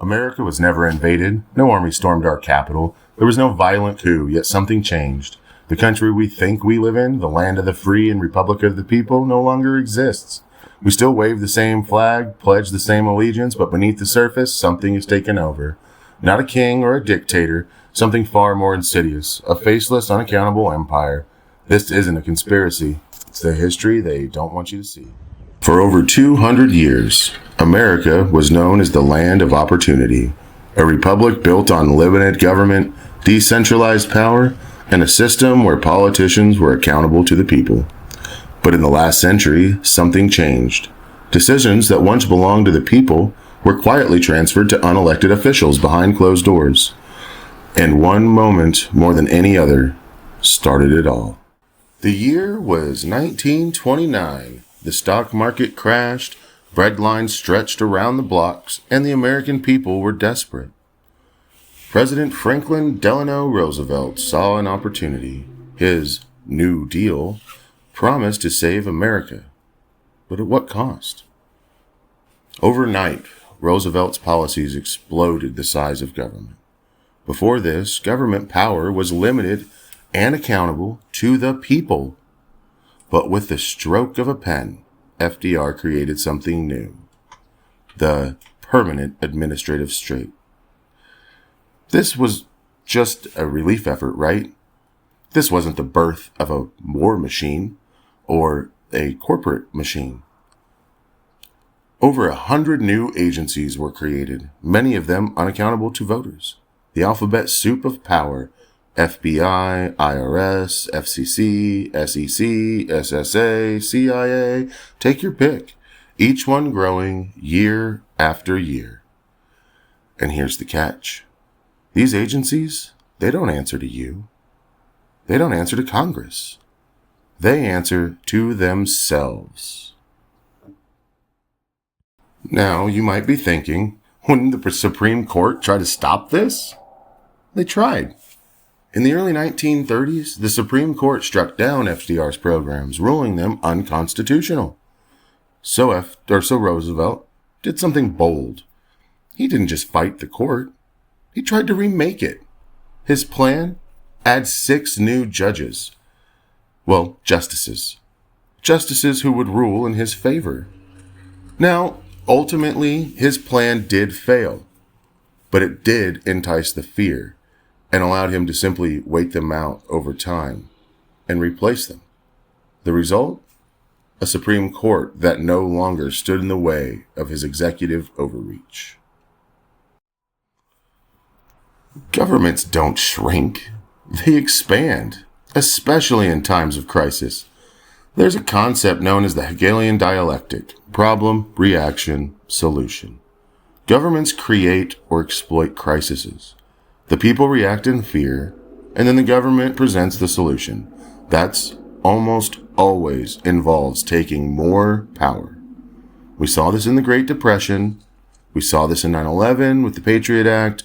America was never invaded. No army stormed our capital. There was no violent coup, yet something changed. The country we think we live in, the land of the free and republic of the people, no longer exists. We still wave the same flag, pledge the same allegiance, but beneath the surface, something is taken over. Not a king or a dictator, something far more insidious, a faceless, unaccountable empire. This isn't a conspiracy. It's the history they don't want you to see. For over 200 years, America was known as the land of opportunity, a republic built on limited government, decentralized power, and a system where politicians were accountable to the people. But in the last century, something changed. Decisions that once belonged to the people were quietly transferred to unelected officials behind closed doors. And one moment, more than any other, started it all. The year was 1929. The stock market crashed, bread lines stretched around the blocks, and the American people were desperate. President Franklin Delano Roosevelt saw an opportunity. His New Deal promised to save America. But at what cost? Overnight, Roosevelt's policies exploded the size of government. Before this, government power was limited and accountable to the people. But with the stroke of a pen, FDR created something new, the permanent administrative state. This was just a relief effort, right? This wasn't the birth of a war machine or a corporate machine. Over 100 new agencies were created, many of them unaccountable to voters. The alphabet soup of power: FBI, IRS, FCC, SEC, SSA, CIA, take your pick, each one growing year after year. And here's the catch. These agencies, they don't answer to you. They don't answer to Congress. They answer to themselves. Now, you might be thinking, wouldn't the Supreme Court try to stop this? They tried. In the early 1930s, the Supreme Court struck down FDR's programs, ruling them unconstitutional. So Roosevelt did something bold. He didn't just fight the court. He tried to remake it. His plan? Add 6 new judges. Well, justices. Justices who would rule in his favor. Now, ultimately, his plan did fail, but it did entice the fear and allowed him to simply wait them out over time and replace them. The result? A Supreme Court that no longer stood in the way of his executive overreach. Governments don't shrink. They expand, especially in times of crisis. There's a concept known as the Hegelian dialectic: problem, reaction, solution. Governments create or exploit crises. The people react in fear, and then the government presents the solution. That's almost always involves taking more power. We saw this in the Great Depression. We saw this in 9/11 with the Patriot Act.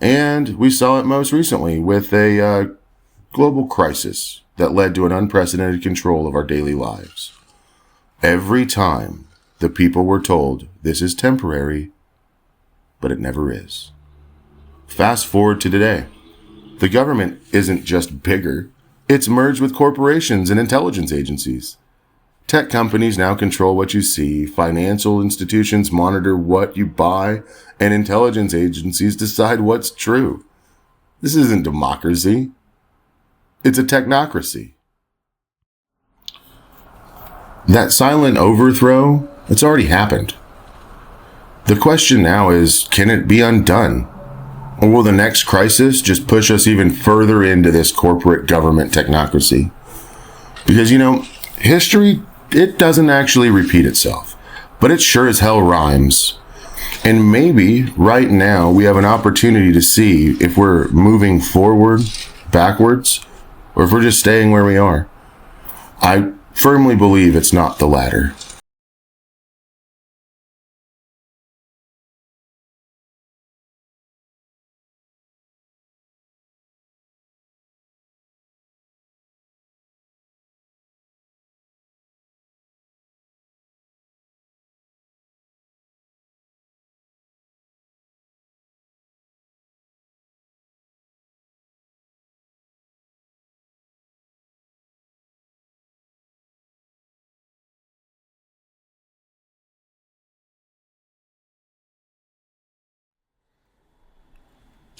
And we saw it most recently with a global crisis that led to an unprecedented control of our daily lives. Every time the people were told this is temporary, but it never is. Fast forward to today. The government isn't just bigger. It's merged with corporations and intelligence agencies. Tech companies now control what you see, financial institutions monitor what you buy, and intelligence agencies decide what's true. This isn't democracy. It's a technocracy. That silent overthrow, it's already happened. The question now is, can it be undone? Or will the next crisis just push us even further into this corporate government technocracy? Because, history, it doesn't actually repeat itself, but it sure as hell rhymes. And maybe right now we have an opportunity to see if we're moving forward, backwards, or if we're just staying where we are. I firmly believe it's not the latter.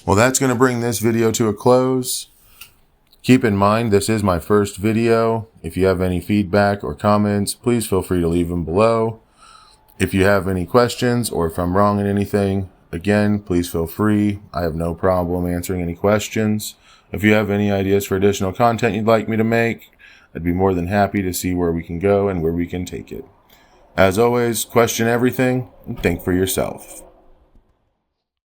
Well, that's going to bring this video to a close. Keep in mind, this is my first video. If you have any feedback or comments, please feel free to leave them below. If you have any questions or if I'm wrong in anything, again, please feel free. I have no problem answering any questions. If you have any ideas for additional content you'd like me to make, I'd be more than happy to see where we can go and where we can take it. As always, question everything and think for yourself.